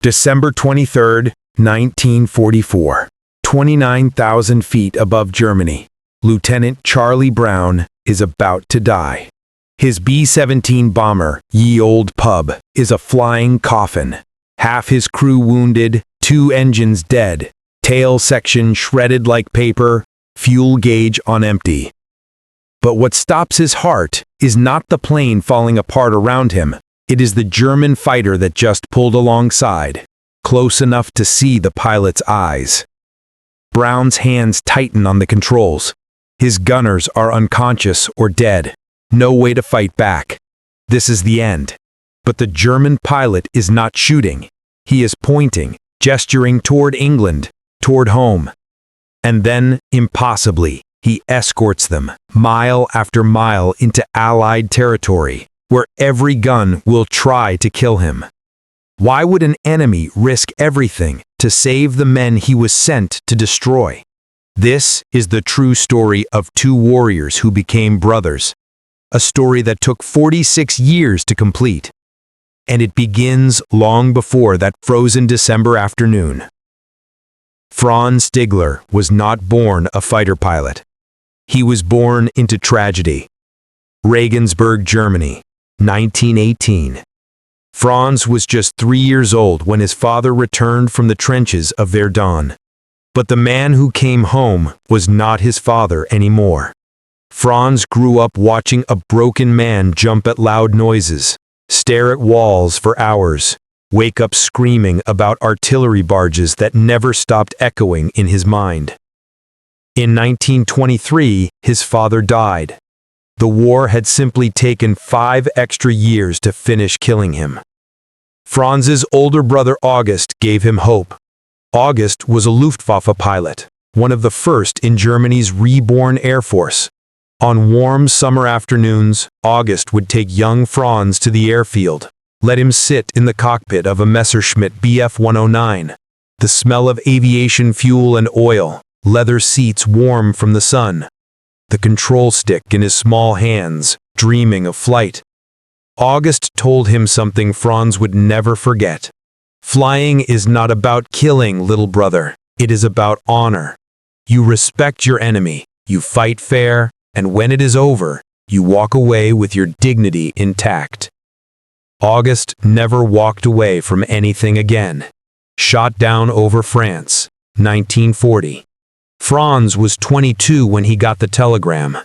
December 23, 1944. 29,000 feet above Germany, Lieutenant Charlie Brown is about to die. His B-17 bomber, Ye Old Pub, is a flying coffin. Half his crew wounded, 2 engines dead, tail section shredded like paper, fuel gauge on empty. But what stops his heart is not the plane falling apart around him. It is the German fighter that just pulled alongside, close enough to see the pilot's eyes. Brown's hands tighten on the controls. His gunners are unconscious or dead. No way to fight back. This is the end. But the German pilot is not shooting. He is pointing, gesturing toward England, toward home. And then, impossibly, he escorts them, mile after mile, into Allied territory, where every gun will try to kill him. Why would an enemy risk everything to save the men he was sent to destroy? This is the true story of 2 warriors who became brothers, a story that took 46 years to complete. And it begins long before that frozen December afternoon. Franz Stigler was not born a fighter pilot. He was born into tragedy. Regensburg, Germany, 1918. Franz was just 3 years old when his father returned from the trenches of Verdun. But the man who came home was not his father anymore. Franz grew up watching a broken man jump at loud noises, stare at walls for hours, wake up screaming about artillery barges that never stopped echoing in his mind. In 1923, his father died. The war had simply taken 5 extra years to finish killing him. Franz's older brother August gave him hope. August was a Luftwaffe pilot, one of the first in Germany's reborn Air Force. On warm summer afternoons, August would take young Franz to the airfield, let him sit in the cockpit of a Messerschmitt Bf 109. The smell of aviation fuel and oil, leather seats warm from the sun, the control stick in his small hands, dreaming of flight. August told him something Franz would never forget. Flying is not about killing, little brother. It is about honor. You respect your enemy, you fight fair, and when it is over, you walk away with your dignity intact. August never walked away from anything again. Shot down over France, 1940. Franz was 22 when he got the telegram.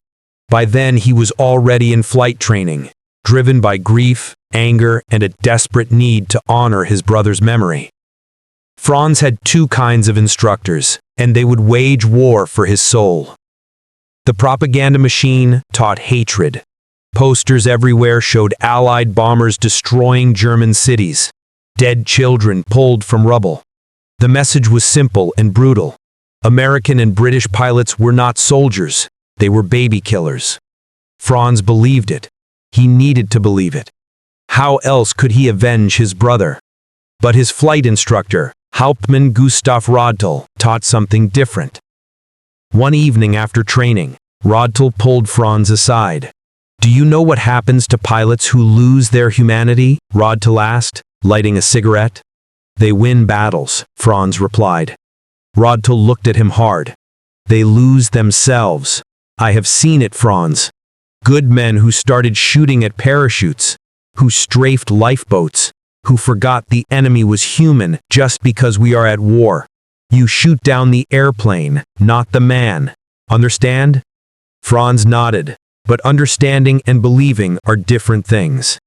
By then he was already in flight training, driven by grief, anger, and a desperate need to honor his brother's memory. Franz had 2 kinds of instructors, and they would wage war for his soul. The propaganda machine taught hatred. Posters everywhere showed Allied bombers destroying German cities, dead children pulled from rubble. The message was simple and brutal. American and British pilots were not soldiers, they were baby killers. Franz believed it. He needed to believe it. How else could he avenge his brother? But his flight instructor, Hauptmann Gustav Rodtel, taught something different. One evening after training, Rodtel pulled Franz aside. "Do you know what happens to pilots who lose their humanity?" Rodtel asked, lighting a cigarette. "They win battles," Franz replied. Rodtel looked at him hard. "They lose themselves. I have seen it, Franz. Good men who started shooting at parachutes, who strafed lifeboats, who forgot the enemy was human just because we are at war. You shoot down the airplane, not the man. Understand?" Franz nodded, but understanding and believing are different things.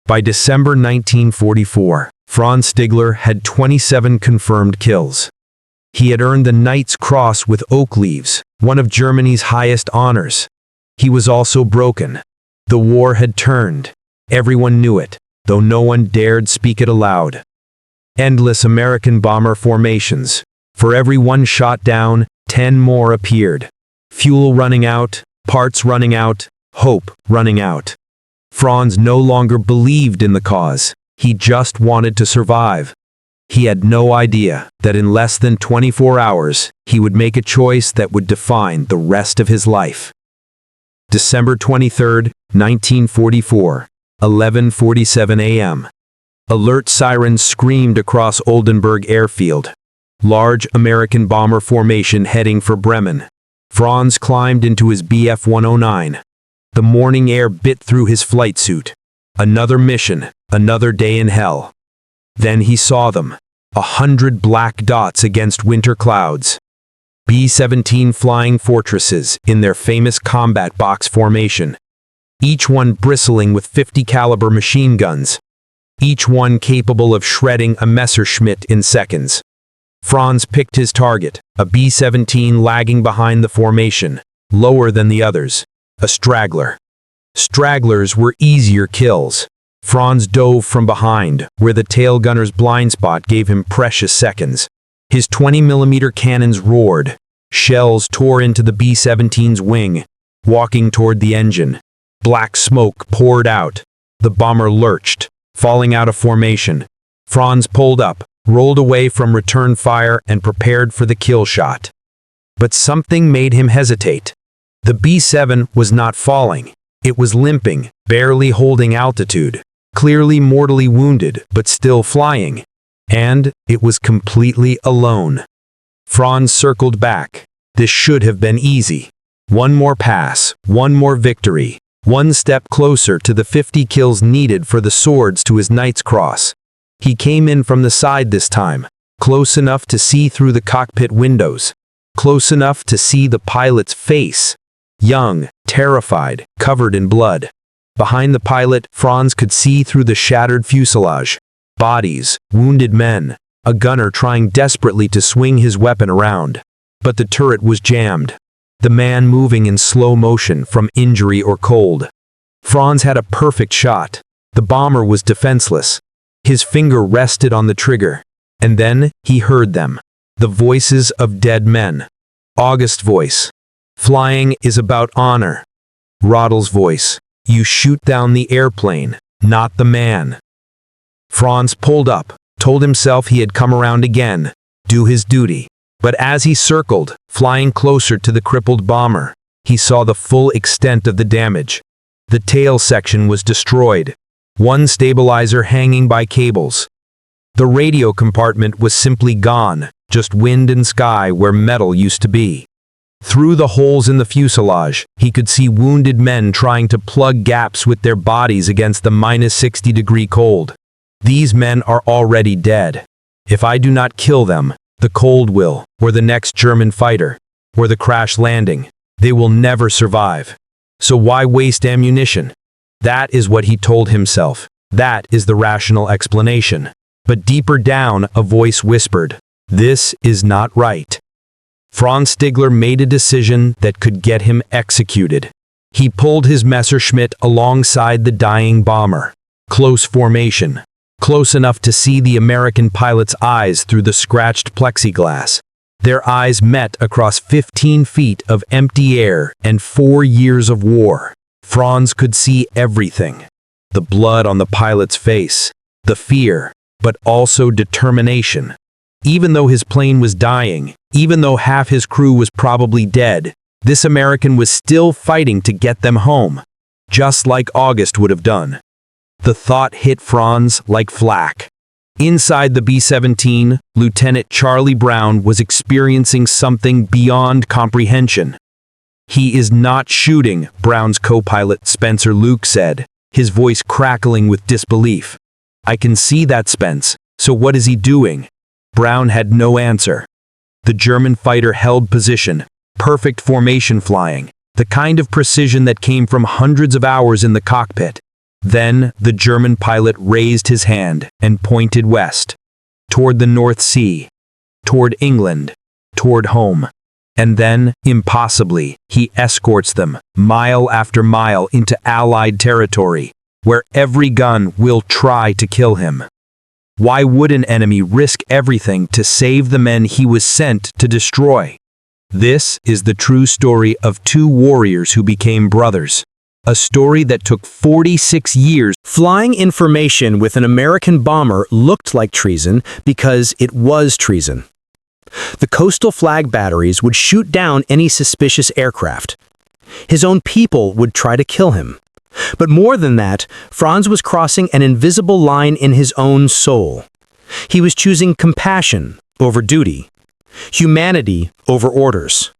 By December 1944, Franz Stigler had 27 confirmed kills. He had earned the Knight's Cross with oak leaves, one of Germany's highest honors. He was also broken. The war had turned. Everyone knew it, though no one dared speak it aloud. Endless American bomber formations. For every 1 shot down, 10 more appeared. Fuel running out, parts running out, hope running out. Franz no longer believed in the cause. He just wanted to survive. He had no idea that in less than 24 hours, he would make a choice that would define the rest of his life. December 23, 1944, 11:47 a.m. Alert sirens screamed across Oldenburg airfield. Large American bomber formation heading for Bremen. Franz climbed into his Bf-109. The morning air bit through his flight suit. Another mission, another day in hell. Then he saw them, 100 black dots against winter clouds. B-17 flying fortresses in their famous combat box formation. Each one bristling with 50 caliber machine guns. Each one capable of shredding a Messerschmitt in seconds. Franz picked his target, a B-17 lagging behind the formation, lower than the others, a straggler. Stragglers were easier kills. Franz dove from behind, where the tail gunner's blind spot gave him precious seconds. His 20mm cannons roared. Shells tore into the B-17's wing, walking toward the engine. Black smoke poured out. The bomber lurched, falling out of formation. Franz pulled up, rolled away from return fire, and prepared for the kill shot. But something made him hesitate. The B-7 was not falling. It was limping, barely holding altitude, clearly mortally wounded, but still flying. And it was completely alone. Franz circled back. This should have been easy. One more pass, one more victory, one step closer to the 50 kills needed for the swords to his Knight's Cross. He came in from the side this time, close enough to see through the cockpit windows, close enough to see the pilot's face. Young, terrified, covered in blood. Behind the pilot, Franz could see through the shattered fuselage. Bodies, wounded men, a gunner trying desperately to swing his weapon around. But the turret was jammed. The man moving in slow motion from injury or cold. Franz had a perfect shot. The bomber was defenseless. His finger rested on the trigger. And then he heard them. The voices of dead men. August's voice. Flying is about honor. Roddel's voice. You shoot down the airplane, not the man. Franz pulled up, told himself he had come around again, do his duty. But as he circled, flying closer to the crippled bomber, he saw the full extent of the damage. The tail section was destroyed, one stabilizer hanging by cables. The radio compartment was simply gone, just wind and sky where metal used to be. Through the holes in the fuselage, he could see wounded men trying to plug gaps with their bodies against the -60-degree cold. These men are already dead. If I do not kill them, the cold will, or the next German fighter, or the crash landing. They will never survive. So why waste ammunition? That is what he told himself. That is the rational explanation. But deeper down, a voice whispered, "This is not right." Franz Stigler made a decision that could get him executed. He pulled his Messerschmitt alongside the dying bomber. Close formation. Close enough to see the American pilot's eyes through the scratched plexiglass. Their eyes met across 15 feet of empty air and 4 years of war. Franz could see everything. The blood on the pilot's face, the fear, but also determination. Even though his plane was dying, even though half his crew was probably dead, this American was still fighting to get them home, just like August would have done. The thought hit Franz like flak. Inside the B-17, Lieutenant Charlie Brown was experiencing something beyond comprehension. "He is not shooting," Brown's co-pilot Spencer Luke said, his voice crackling with disbelief. "I can see that, Spence. So what is he doing?" Brown had no answer. The German fighter held position, perfect formation flying, the kind of precision that came from hundreds of hours in the cockpit. Then the German pilot raised his hand and pointed west, toward the North Sea, toward England, toward home. And then, impossibly, he escorts them, mile after mile, into Allied territory, where every gun will try to kill him. Why would an enemy risk everything to save the men he was sent to destroy? This is the true story of two warriors who became brothers. A story that took 46 years. Flying information with an American bomber looked like treason because it was treason. The coastal flag batteries would shoot down any suspicious aircraft. His own people would try to kill him. But more than that, Franz was crossing an invisible line in his own soul. He was choosing compassion over duty, humanity over orders.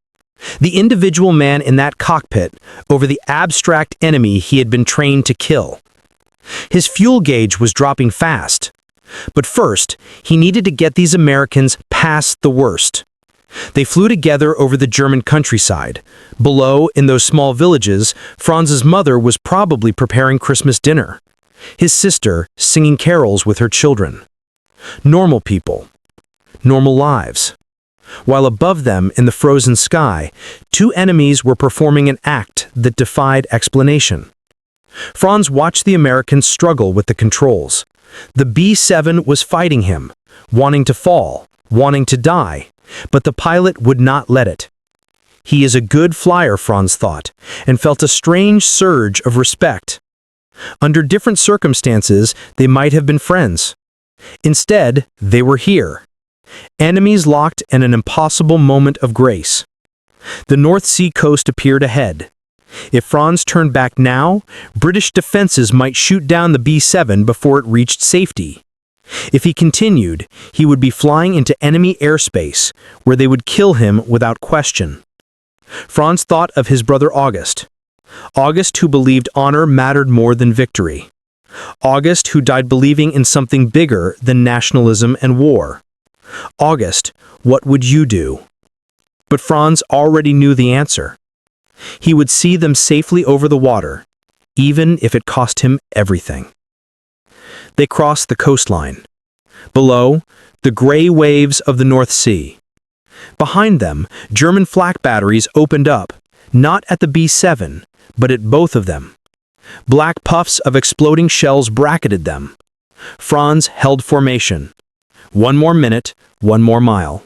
The individual man in that cockpit over the abstract enemy he had been trained to kill. His fuel gauge was dropping fast. But first, he needed to get these Americans past the worst. They flew together over the German countryside. Below, in those small villages, Franz's mother was probably preparing Christmas dinner. His sister singing carols with her children. Normal people. Normal lives. While above them, in the frozen sky, two enemies were performing an act that defied explanation. Franz watched the Americans struggle with the controls. The B-7 was fighting him, wanting to fall, wanting to die, but the pilot would not let it. He is a good flyer, Franz thought, and felt a strange surge of respect. Under different circumstances, they might have been friends. Instead, they were here. Enemies locked in an impossible moment of grace. The North Sea coast appeared ahead. If Franz turned back now, British defenses might shoot down the B-7 before it reached safety. If he continued, he would be flying into enemy airspace, where they would kill him without question. Franz thought of his brother August. August, who believed honor mattered more than victory. August, who died believing in something bigger than nationalism and war. August, what would you do? But Franz already knew the answer. He would see them safely over the water, even if it cost him everything. They crossed the coastline. Below, the gray waves of the North Sea. Behind them, German flak batteries opened up, not at the B-7, but at both of them. Black puffs of exploding shells bracketed them. Franz held formation. 1 more minute, 1 more mile.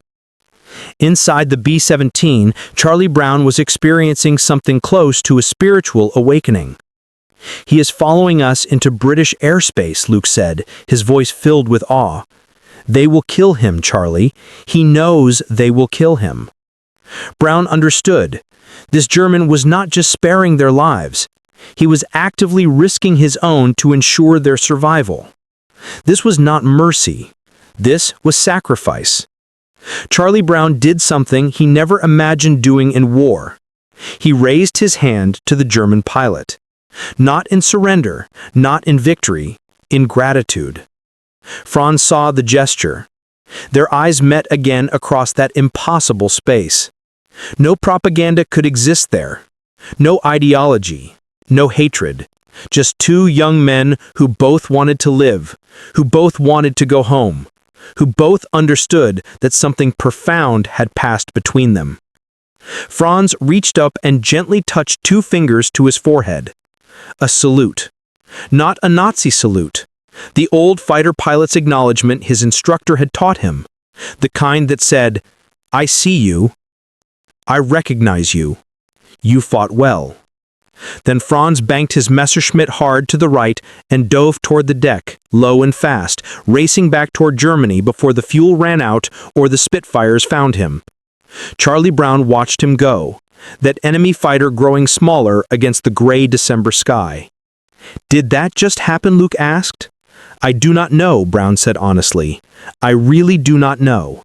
Inside the B-17, Charlie Brown was experiencing something close to a spiritual awakening. "He is following us into British airspace," Luke said, his voice filled with awe. "They will kill him, Charlie. He knows they will kill him." Brown understood. This German was not just sparing their lives. He was actively risking his own to ensure their survival. This was not mercy. This was sacrifice. Charlie Brown did something he never imagined doing in war. He raised his hand to the German pilot. Not in surrender, not in victory, in gratitude. Franz saw the gesture. Their eyes met again across that impossible space. No propaganda could exist there. No ideology, no hatred. Just two young men who both wanted to live, who both wanted to go home, who both understood that something profound had passed between them. Franz reached up and gently touched 2 fingers to his forehead. A salute. Not a Nazi salute. The old fighter pilot's acknowledgement his instructor had taught him. The kind that said, "I see you. I recognize you. You fought well." Then Franz banked his Messerschmitt hard to the right and dove toward the deck, low and fast, racing back toward Germany before the fuel ran out or the Spitfires found him. Charlie Brown watched him go, that enemy fighter growing smaller against the gray December sky. "Did that just happen?" Luke asked. "I do not know," Brown said honestly. "I really do not know."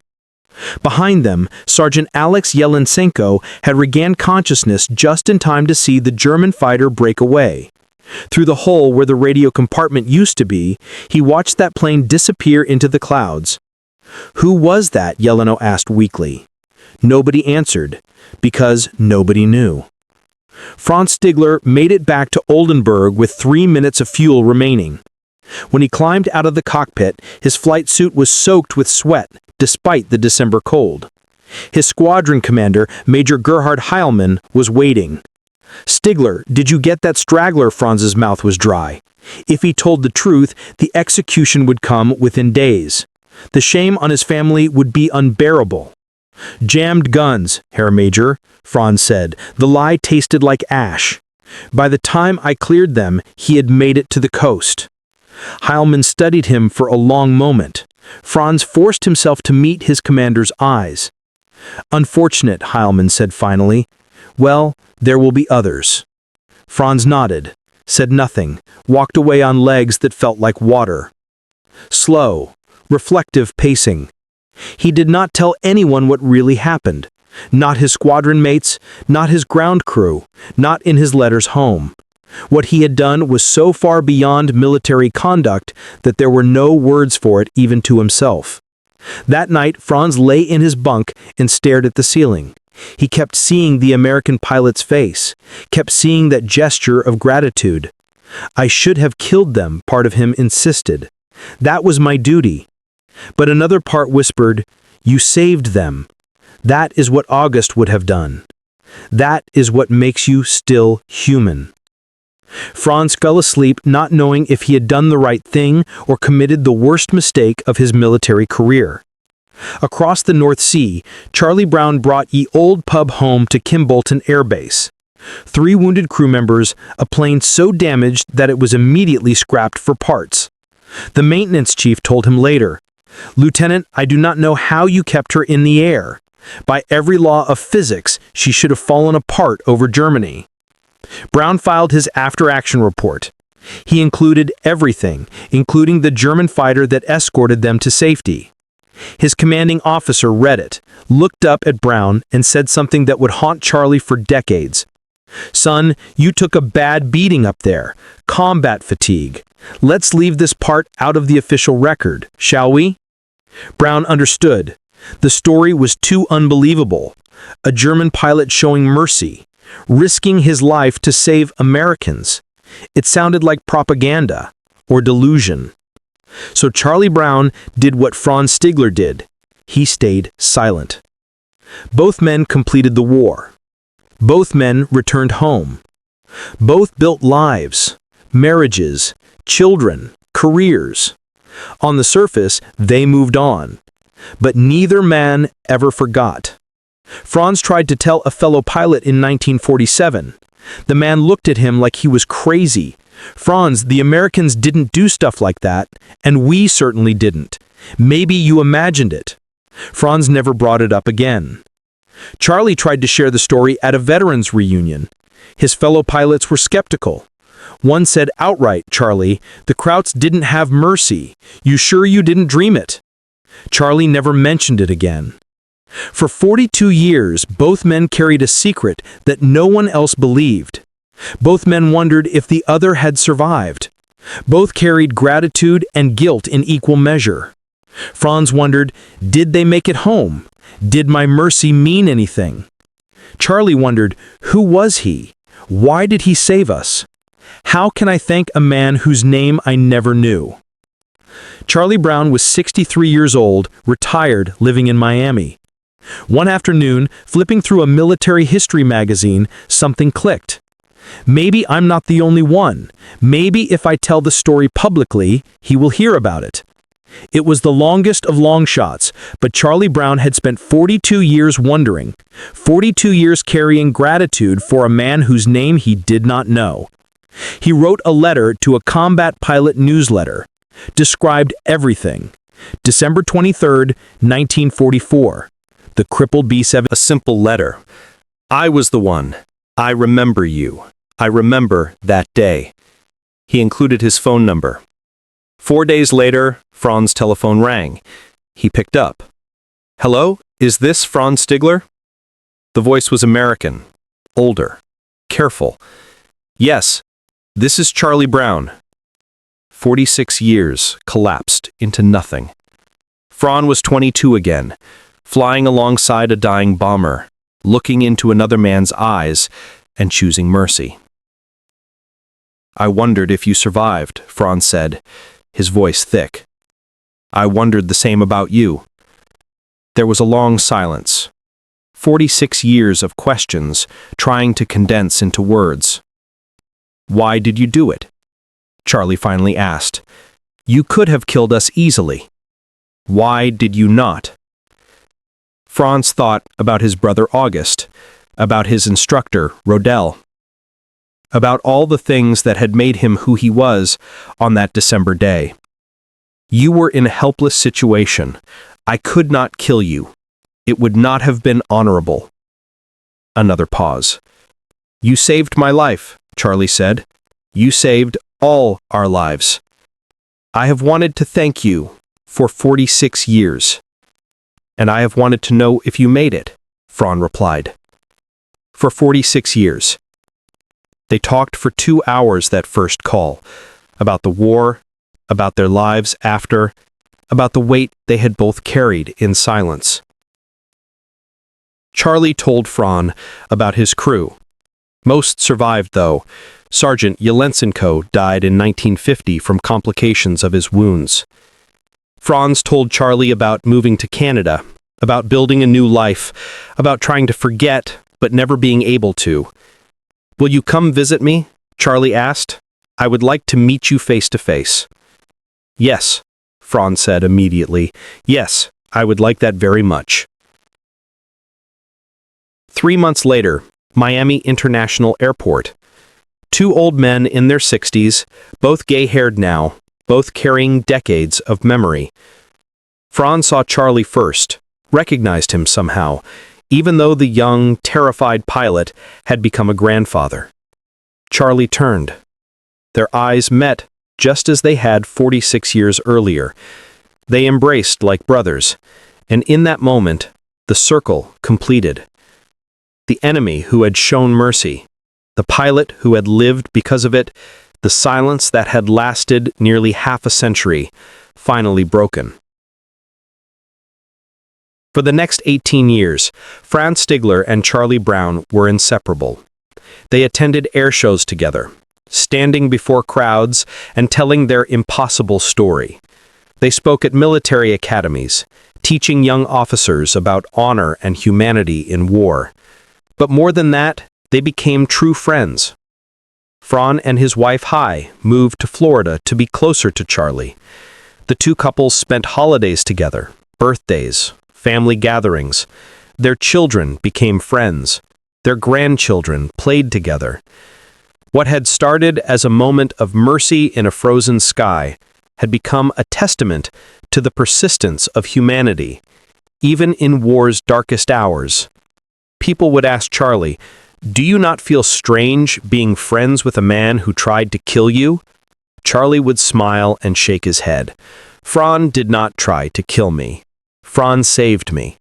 Behind them, Sergeant Alex Yelensenko had regained consciousness just in time to see the German fighter break away. Through the hole where the radio compartment used to be, he watched that plane disappear into the clouds. "Who was that?" Yeleno asked weakly. Nobody answered, because nobody knew. Franz Stigler made it back to Oldenburg with 3 minutes of fuel remaining. When he climbed out of the cockpit, his flight suit was soaked with sweat, despite the December cold. His squadron commander, Major Gerhard Heilmann, was waiting. "Stigler, did you get that straggler?" Franz's mouth was dry. If he told the truth, the execution would come within days. The shame on his family would be unbearable. "Jammed guns, Herr Major," Franz said. The lie tasted like ash. By the time I cleared them, he had made it to the coast. Heilmann studied him for a long moment. Franz forced himself to meet his commander's eyes. "Unfortunate," Heilmann said finally. "Well, there will be others." Franz nodded. said nothing, walked away on legs that felt like water. Slow, reflective pacing. He did not tell anyone what really happened. Not his squadron mates, not his ground crew, not in his letters home. What he had done was so far beyond military conduct that there were no words for it even to himself. That night, Franz lay in his bunk and stared at the ceiling. He kept seeing the American pilot's face, kept seeing that gesture of gratitude. I should have killed them, part of him insisted. That was my duty. But another part whispered, you saved them. That is what August would have done. That is what makes you still human. Franz fell asleep not knowing if he had done the right thing or committed the worst mistake of his military career. Across the North Sea, Charlie Brown brought Ye Old Pub home to Kimbolton Air Base. 3 wounded crew members, a plane so damaged that it was immediately scrapped for parts. The maintenance chief told him later, "Lieutenant, I do not know how you kept her in the air. By every law of physics, she should have fallen apart over Germany." Brown filed his after-action report. He included everything, including the German fighter that escorted them to safety. His commanding officer read it, looked up at Brown, and said something that would haunt Charlie for decades. "Son, you took a bad beating up there. Combat fatigue. Let's leave this part out of the official record, shall we?" Brown understood. The story was too unbelievable. A German pilot showing mercy, risking his life to save Americans. It sounded like propaganda or delusion. So Charlie Brown did what Franz Stigler did. He stayed silent. Both men completed the war. Both men returned home. Both built lives, marriages, children, careers. On the surface, they moved on. But neither man ever forgot. Franz tried to tell a fellow pilot in 1947. The man looked at him like he was crazy. "Franz, the Americans didn't do stuff like that, and we certainly didn't. Maybe you imagined it." Franz never brought it up again. Charlie tried to share the story at a veterans reunion. His fellow pilots were skeptical. One said outright, "Charlie, the Krauts didn't have mercy. You sure you didn't dream it?" Charlie never mentioned it again. For 42 years, both men carried a secret that no one else believed. Both men wondered if the other had survived. Both carried gratitude and guilt in equal measure. Franz wondered, did they make it home? Did my mercy mean anything? Charlie wondered, who was he? Why did he save us? How can I thank a man whose name I never knew? Charlie Brown was 63 years old, retired, living in Miami. One afternoon, flipping through a military history magazine, something clicked. Maybe I'm not the only one. Maybe if I tell the story publicly, he will hear about it. It was the longest of long shots, but Charlie Brown had spent 42 years wondering, 42 years carrying gratitude for a man whose name he did not know. He wrote a letter to a combat pilot newsletter, described everything. December 23, 1944. The crippled B-7. A simple letter. I was the one. I remember you. I remember that day. He included his phone number. 4 days later, Franz's telephone rang. He picked up. Hello, is this Franz Stigler? The voice was American, older, careful. Yes, this is Charlie Brown. 46 years collapsed into nothing. Franz was 22 again, flying alongside a dying bomber, looking into another man's eyes and choosing mercy. I wondered if you survived, Franz said, his voice thick. I wondered the same about you. There was a long silence. 46 years of questions, trying to condense into words. Why did you do it? Charlie finally asked. You could have killed us easily. Why did you not? Franz thought about his brother August, about his instructor, Rodel, about all the things that had made him who he was on that December day. You were in a helpless situation. I could not kill you. It would not have been honorable. Another pause. You saved my life, Charlie said. You saved all our lives. I have wanted to thank you for 46 years. And I have wanted to know if you made it, Fran replied. For 46 years. They talked for 2 hours that first call, about the war, about their lives after, about the weight they had both carried in silence. Charlie told Fran about his crew. Most survived, though. Sergeant Yelensenko died in 1950 from complications of his wounds. Franz told Charlie about moving to Canada, about building a new life, about trying to forget, but never being able to. Will you come visit me? Charlie asked. I would like to meet you face to face. Yes, Franz said immediately. Yes, I would like that very much. 3 months later, Miami International Airport. 2 old men in their 60s, both gay-haired now, both carrying decades of memory. Franz saw Charlie first, recognized him somehow, even though the young, terrified pilot had become a grandfather. Charlie turned. Their eyes met just as they had 46 years earlier. They embraced like brothers, and in that moment, the circle completed. The enemy who had shown mercy, the pilot who had lived because of it, the silence that had lasted nearly half a century, finally broken. For the next 18 years, Franz Stigler and Charlie Brown were inseparable. They attended air shows together, standing before crowds and telling their impossible story. They spoke at military academies, teaching young officers about honor and humanity in war. But more than that, they became true friends. Fran and his wife Hai moved to Florida to be closer to Charlie. The two couples spent holidays together, birthdays, family gatherings. Their children became friends. Their grandchildren played together. What had started as a moment of mercy in a frozen sky had become a testament to the persistence of humanity, even in war's darkest hours. People would ask Charlie, "Do you not feel strange being friends with a man who tried to kill you?" Charlie would smile and shake his head. Fran did not try to kill me. Fran saved me.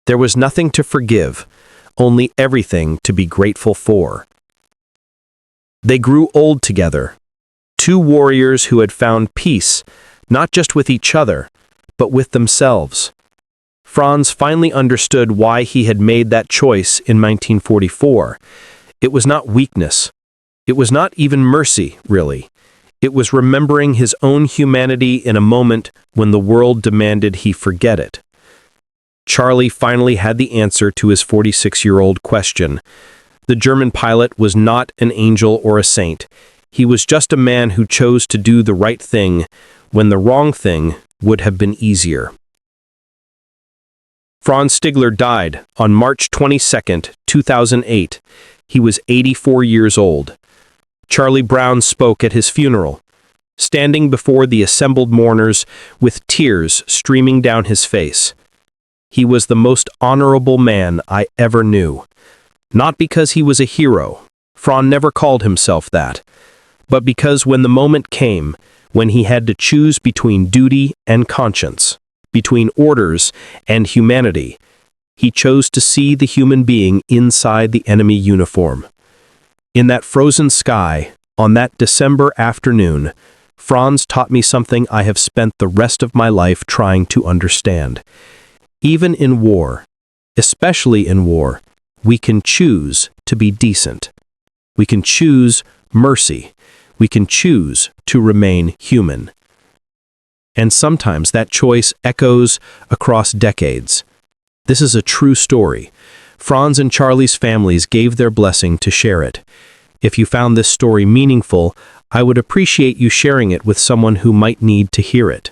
There was nothing to forgive, only everything to be grateful for. They grew old together, 2 warriors who had found peace, not just with each other, but with themselves. Franz finally understood why he had made that choice in 1944. It was not weakness. It was not even mercy, really. It was remembering his own humanity in a moment when the world demanded he forget it. Charlie finally had the answer to his 46-year-old question. The German pilot was not an angel or a saint. He was just a man who chose to do the right thing when the wrong thing would have been easier. Franz Stigler died on March 22, 2008. He was 84 years old. Charlie Brown spoke at his funeral, standing before the assembled mourners with tears streaming down his face. He was the most honorable man I ever knew. Not because he was a hero, Fran never called himself that, but because when the moment came, when he had to choose between duty and conscience, between orders and humanity, he chose to see the human being inside the enemy uniform. In that frozen sky, on that December afternoon, Franz taught me something I have spent the rest of my life trying to understand. Even in war, especially in war, we can choose to be decent. We can choose mercy. We can choose to remain human. And sometimes that choice echoes across decades. This is a true story. Franz and Charlie's families gave their blessing to share it. If you found this story meaningful, I would appreciate you sharing it with someone who might need to hear it.